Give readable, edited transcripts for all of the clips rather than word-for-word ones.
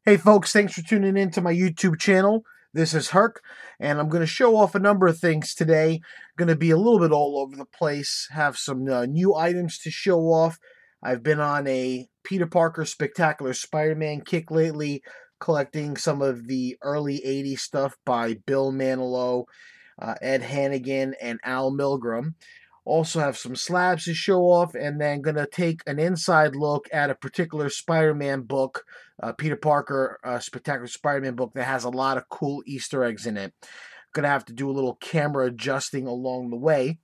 Hey folks, thanks for tuning in to my YouTube channel. This is Herc, and I'm going to show off a number of things today. Going to be a little bit all over the place, have some new items to show off. I've been on a Peter Parker Spectacular Spider-Man kick lately, collecting some of the early 80s stuff by Bill Manilow, Ed Hannigan, and Al Milgrom. Also have some slabs to show off, and then going to take an inside look at a particular Spider-Man book, Peter Parker Spectacular Spider-Man book that has a lot of cool Easter eggs in it. Going to have to do a little camera adjusting along the way.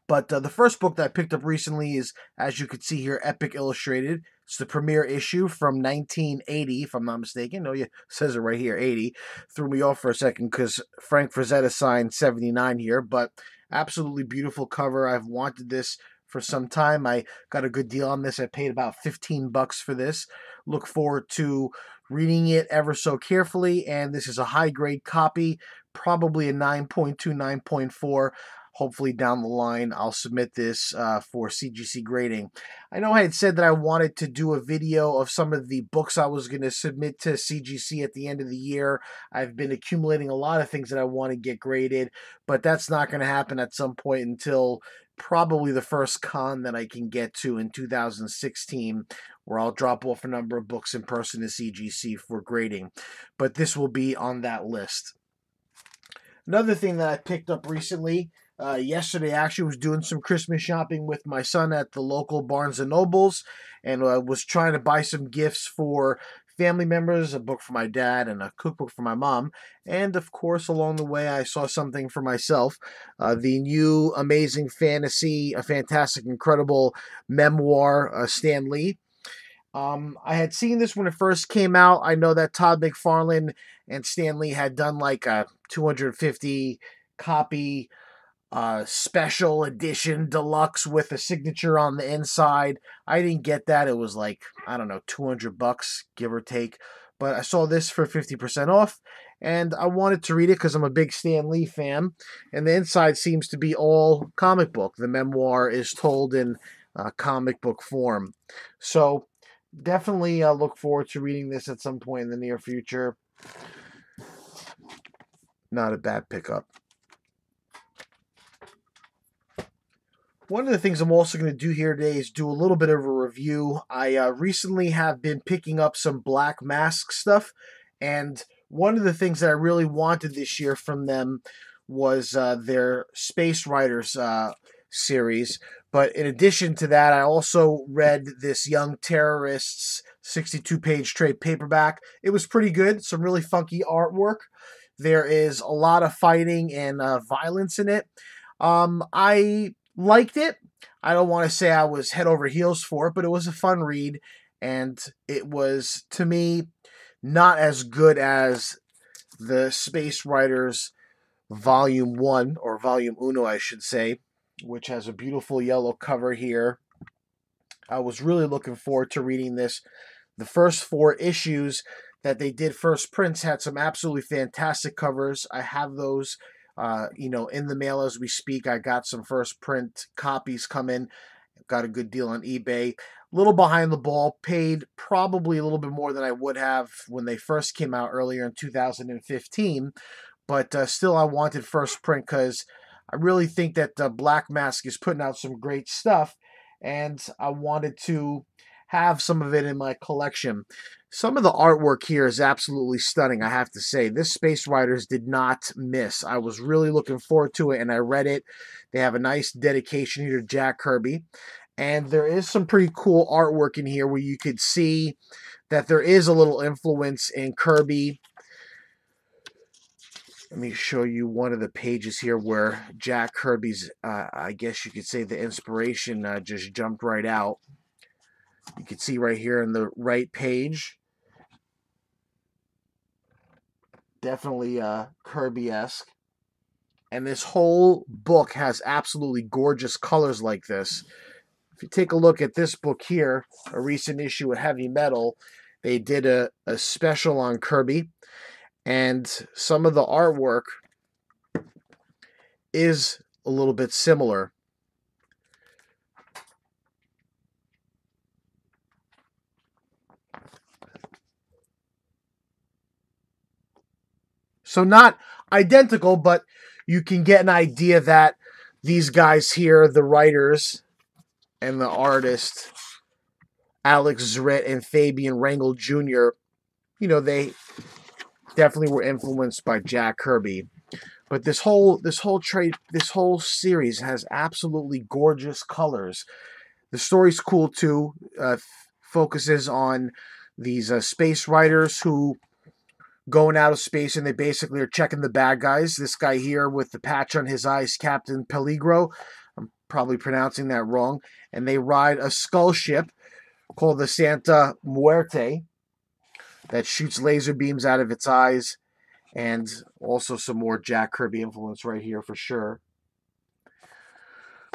But the first book that I picked up recently is, as you can see here, Epic Illustrated. It's the premiere issue from 1980, if I'm not mistaken. No, it says it right here, 80. Threw me off for a second because Frank Frazetta signed 79 here, but absolutely beautiful cover. I've wanted this for some time. I got a good deal on this. I paid about 15 bucks for this. Look forward to reading it ever so carefully, and this is a high-grade copy, probably a 9.2, 9.4. Hopefully down the line, I'll submit this for CGC grading. I know I had said that I wanted to do a video of some of the books I was going to submit to CGC at the end of the year. I've been accumulating a lot of things that I want to get graded, but that's not going to happen at some point until probably the first con that I can get to in 2016, where I'll drop off a number of books in person to CGC for grading. But this will be on that list. Another thing that I picked up recently, yesterday, I actually was doing some Christmas shopping with my son at the local Barnes and Nobles, and was trying to buy some gifts for family members, a book for my dad and a cookbook for my mom. And of course, along the way, I saw something for myself, the new Amazing Fantasy, a fantastic, incredible memoir, Stan Lee. I had seen this when it first came out. I know that Todd McFarlane and Stan Lee had done like a 250 copy special edition deluxe with a signature on the inside. I didn't get that. It was like, I don't know, 200 bucks, give or take. But I saw this for 50% off, and I wanted to read it because I'm a big Stan Lee fan. And the inside seems to be all comic book. The memoir is told in comic book form. So definitely look forward to reading this at some point in the near future. Not a bad pickup. One of the things I'm also going to do here today is do a little bit of a review. I recently have been picking up some Black Mask stuff, and one of the things that I really wanted this year from them was their Space Riders series. But in addition to that, I also read this Young Terrorists 62-page trade paperback. It was pretty good, some really funky artwork. There is a lot of fighting and violence in it. I liked it. I don't want to say I was head over heels for it, but it was a fun read, and it was, to me, not as good as the Space Riders Volume 1, or Volume Uno, I should say, which has a beautiful yellow cover here. I was really looking forward to reading this. The first 4 issues that they did first prints had some absolutely fantastic covers. I have those in the mail as we speak. I got some first print copies coming. Got a good deal on eBay. A little behind the ball. Paid probably a little bit more than I would have when they first came out earlier in 2015. But still, I wanted first print because I really think that Black Mask is putting out some great stuff, and I wanted to have some of it in my collection. Some of the artwork here is absolutely stunning, I have to say. This Space Riders did not miss. I was really looking forward to it, and I read it. They have a nice dedication here to Jack Kirby. And there is some pretty cool artwork in here where you could see that there is a little influence in Kirby. Let me show you one of the pages here where Jack Kirby's, I guess you could say the inspiration just jumped right out. You can see right here in the right page. Definitely Kirby-esque. And this whole book has absolutely gorgeous colors like this. If you take a look at this book here, a recent issue of Heavy Metal, they did a special on Kirby. And some of the artwork is a little bit similar. So not identical, but you can get an idea that these guys here, the writers and the artist, Alex Zritt and Fabian Rangel Jr., they definitely were influenced by Jack Kirby. But this whole series has absolutely gorgeous colors. The story's cool too. Focuses on these space riders who going out of space, and they basically are checking the bad guys. This guy here with the patch on his eyes, Captain Peligro. I'm probably pronouncing that wrong. And they ride a skull ship called the Santa Muerte that shoots laser beams out of its eyes. And also some more Jack Kirby influence right here for sure.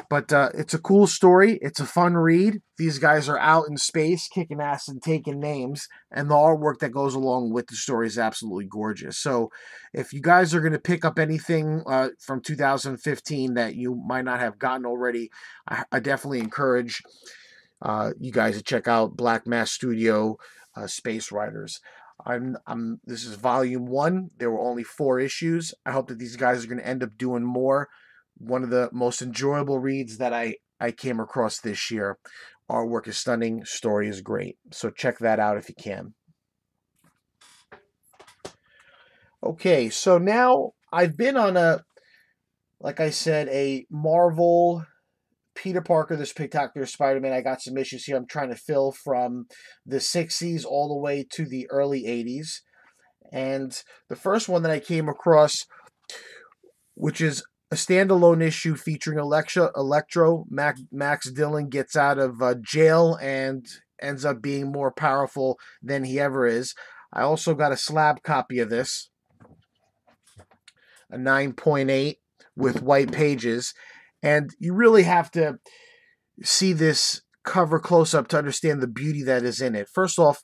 But it's a cool story. It's a fun read. These guys are out in space kicking ass and taking names. And the artwork that goes along with the story is absolutely gorgeous. So if you guys are going to pick up anything from 2015 that you might not have gotten already, I definitely encourage you guys to check out Black Mass Studio Space Riders. This is volume 1. There were only 4 issues. I hope that these guys are going to end up doing more. One of the most enjoyable reads that I came across this year. Artwork is stunning. Story is great. So check that out if you can. Okay, so now I've been on like I said, a Marvel Peter Parker, the Spectacular Spider-Man. I got some issues here I'm trying to fill from the 60s all the way to the early 80s. And the first one that I came across, which is a standalone issue featuring Electro. Max Dillon gets out of jail and ends up being more powerful than he ever is. I also got a slab copy of this, a 9.8 with white pages. And you really have to see this cover close up to understand the beauty that is in it. First off,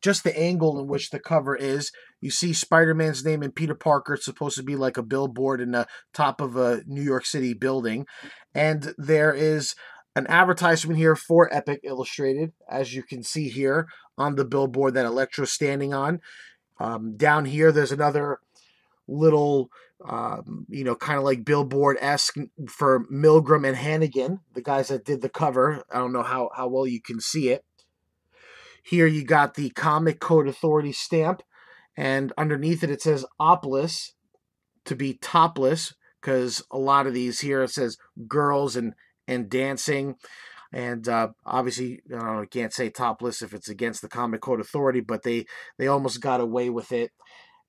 just the angle in which the cover is. You see Spider-Man's name and Peter Parker. It's supposed to be like a billboard in the top of a New York City building. And there is an advertisement here for Epic Illustrated, as you can see here on the billboard that Electro's standing on. Down here, there's another little, kind of like billboard-esque for Milgram and Hannigan, the guys that did the cover. I don't know how well you can see it. Here you got the Comic Code Authority stamp, and underneath it says Opless, to be topless, because a lot of these here it says girls and dancing. And obviously, I don't know, you can't say topless if it's against the Comic Code Authority, but they almost got away with it.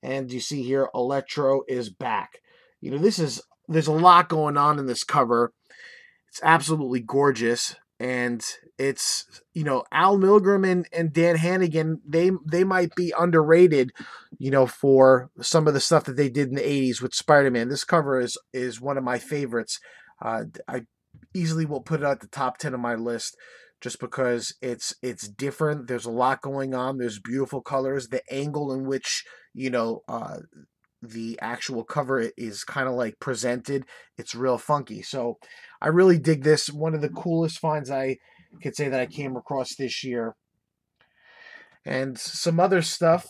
And you see here, Electro is back. There's a lot going on in this cover. It's absolutely gorgeous. And it's, Al Milgrom and Dan Hannigan, they might be underrated, for some of the stuff that they did in the 80s with Spider-Man. This cover is one of my favorites. I easily will put it at the top 10 of my list just because it's different. There's a lot going on. There's beautiful colors. The angle in which, the actual cover is kind of like presented, it's real funky. So I really dig this. One of the coolest finds I could say that I came across this year. And some other stuff.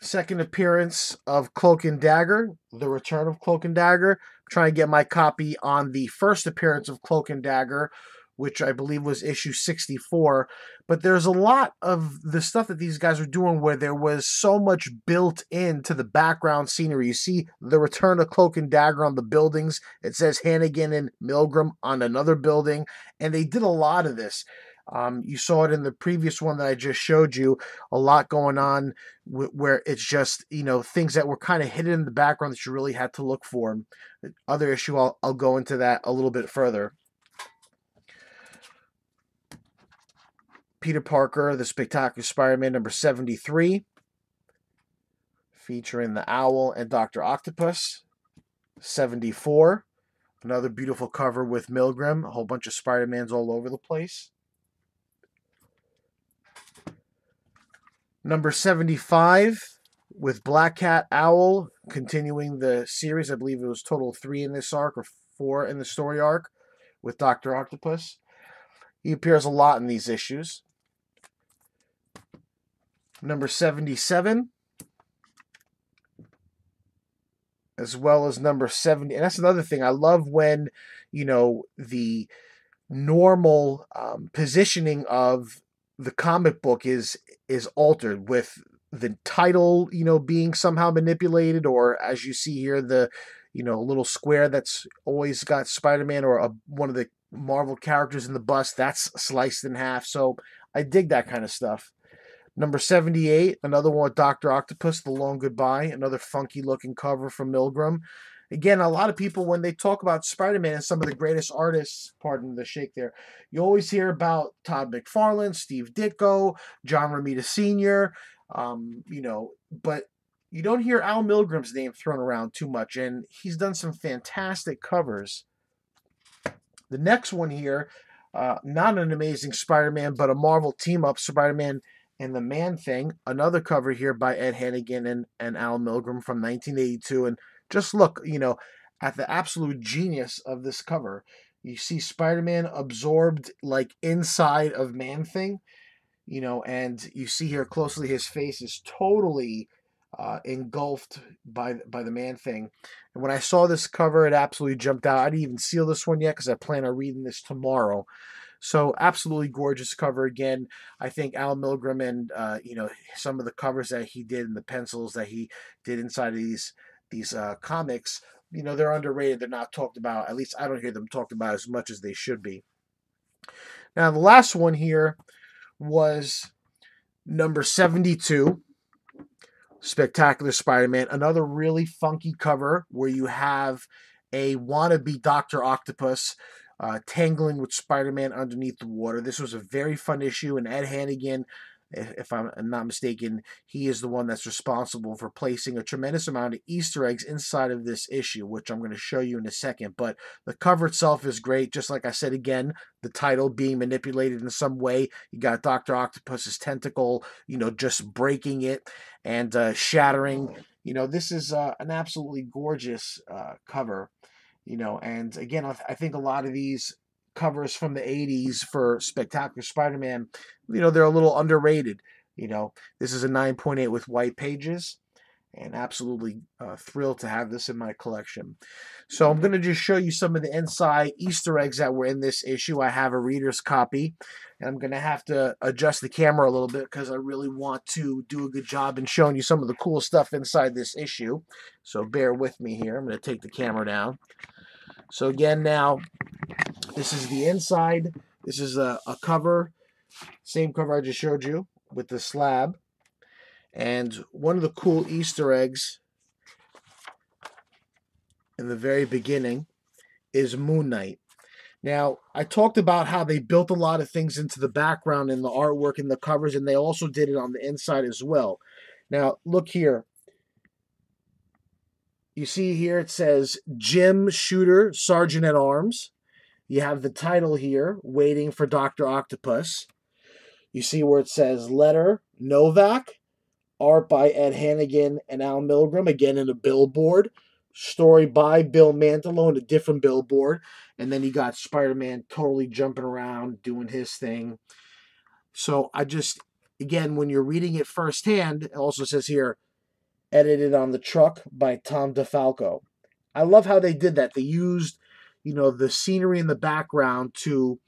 Second appearance of Cloak and Dagger, the return of Cloak and Dagger. I'm trying to get my copy on the first appearance of Cloak and Dagger, which I believe was issue 64. But there's a lot of the stuff that these guys are doing where there was so much built into the background scenery. You see the return of Cloak and Dagger on the buildings. It says Hannigan and Milgram on another building. And they did a lot of this. You saw it in the previous one that I just showed you, a lot going on where it's just, things that were kind of hidden in the background that you really had to look for. The other issue, I'll go into that a little bit further. Peter Parker, the Spectacular Spider-Man, number 73, featuring the Owl and Dr. Octopus. 74, another beautiful cover with Milgram, a whole bunch of Spider-Mans all over the place. Number 75, with Black Cat Owl, continuing the series. I believe it was total of 3 in this arc, or 4 in the story arc, with Dr. Octopus. He appears a lot in these issues. number 77, as well as number 70. And that's another thing. I love when, the normal positioning of the comic book is altered with the title, being somehow manipulated, or as you see here, the little square that's always got Spider-Man or one of the Marvel characters in the bust that's sliced in half. So I dig that kind of stuff. Number 78, another one with Dr. Octopus, The Long Goodbye, another funky looking cover from Milgram. Again, a lot of people, when they talk about Spider-Man and some of the greatest artists, pardon the shake there, you always hear about Todd McFarlane, Steve Ditko, John Romita Sr., but you don't hear Al Milgram's name thrown around too much, and he's done some fantastic covers. The next one here, not an Amazing Spider-Man, but a Marvel team-up, Spider-Man and the Man-Thing, another cover here by Ed Hannigan and Al Milgrom from 1982. And just look, at the absolute genius of this cover. You see Spider-Man absorbed like inside of Man-Thing, and you see here closely his face is totally engulfed by the Man-Thing. And when I saw this cover, it absolutely jumped out. I didn't even seal this one yet because I plan on reading this tomorrow. So absolutely gorgeous cover again. I think Al Milgrom and some of the covers that he did and the pencils that he did inside of these comics, they're underrated. They're not talked about. At least I don't hear them talked about as much as they should be. Now the last one here was number 72, Spectacular Spider-Man. Another really funky cover where you have a wannabe Dr. Octopus tangling with Spider-Man underneath the water. This was a very fun issue, and Ed Hannigan, if I'm not mistaken, he is the one that's responsible for placing a tremendous amount of Easter eggs inside of this issue, which I'm going to show you in a second. But the cover itself is great. Just like I said again, the title being manipulated in some way. You got Dr. Octopus's tentacle, just breaking it and shattering. This is an absolutely gorgeous cover. And again, I think a lot of these covers from the 80s for Spectacular Spider-Man, they're a little underrated. This is a 9.8 with white pages, and absolutely thrilled to have this in my collection. So I'm going to just show you some of the inside Easter eggs that were in this issue. I have a reader's copy, and I'm going to have to adjust the camera a little bit because I really want to do a good job in showing you some of the cool stuff inside this issue. So bear with me here. I'm going to take the camera down. So again, now, this is the inside. This is a cover, same cover I just showed you with the slab. And one of the cool Easter eggs in the very beginning is Moon Knight. Now, I talked about how they built a lot of things into the background and the artwork and the covers, and they also did it on the inside as well. Now, look here. You see here it says Jim Shooter, Sergeant at Arms. You have the title here, Waiting for Dr. Octopus. You see where it says Letter, Novak. Art by Ed Hannigan and Al Milgrom, again in a billboard. Story by Bill Mantlo in a different billboard. And then you got Spider-Man totally jumping around, doing his thing. So again, when you're reading it firsthand, it also says here, edited on the truck by Tom DeFalco. I love how they did that. They used, the scenery in the background to,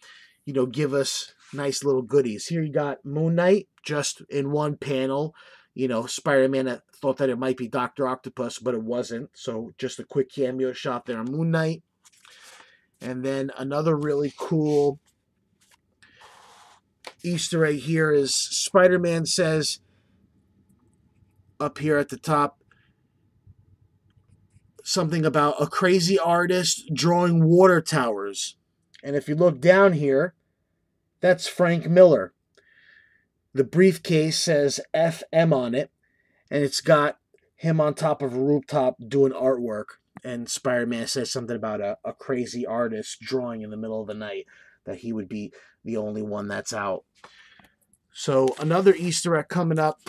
give us nice little goodies. Here you got Moon Knight just in one panel. Spider-Man thought that it might be Dr. Octopus, but it wasn't. So just a quick cameo shot there on Moon Knight. And then another really cool Easter egg here is Spider-Man says up here at the top something about a crazy artist drawing water towers. And if you look down here, that's Frank Miller. The briefcase says FM on it, and it's got him on top of a rooftop doing artwork. And Spider-Man says something about a crazy artist drawing in the middle of the night, that he would be the only one that's out. So another Easter egg coming up,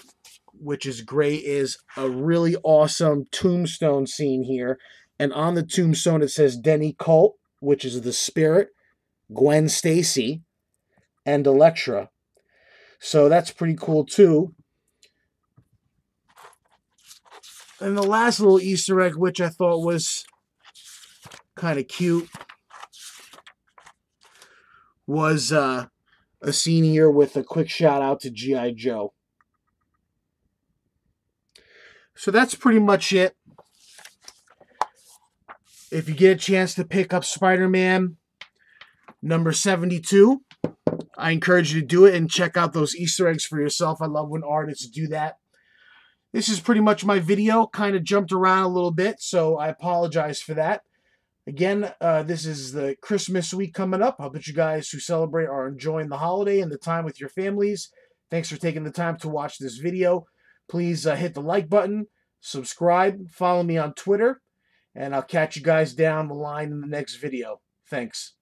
which is great, is a really awesome tombstone scene here. And on the tombstone it says Denny Colt, which is the Spirit, Gwen Stacy, and Elektra. So that's pretty cool too. And the last little Easter egg, which I thought was kind of cute, was a scene here with a quick shout out to G.I. Joe. So that's pretty much it. If you get a chance to pick up Spider-Man number 72, I encourage you to do it and check out those Easter eggs for yourself. I love when artists do that. This is pretty much my video. Kind of jumped around a little bit, so I apologize for that. Again, this is the Christmas week coming up. I hope that you guys who celebrate are enjoying the holiday and the time with your families. Thanks for taking the time to watch this video. Please hit the like button, subscribe, follow me on Twitter, and I'll catch you guys down the line in the next video. Thanks.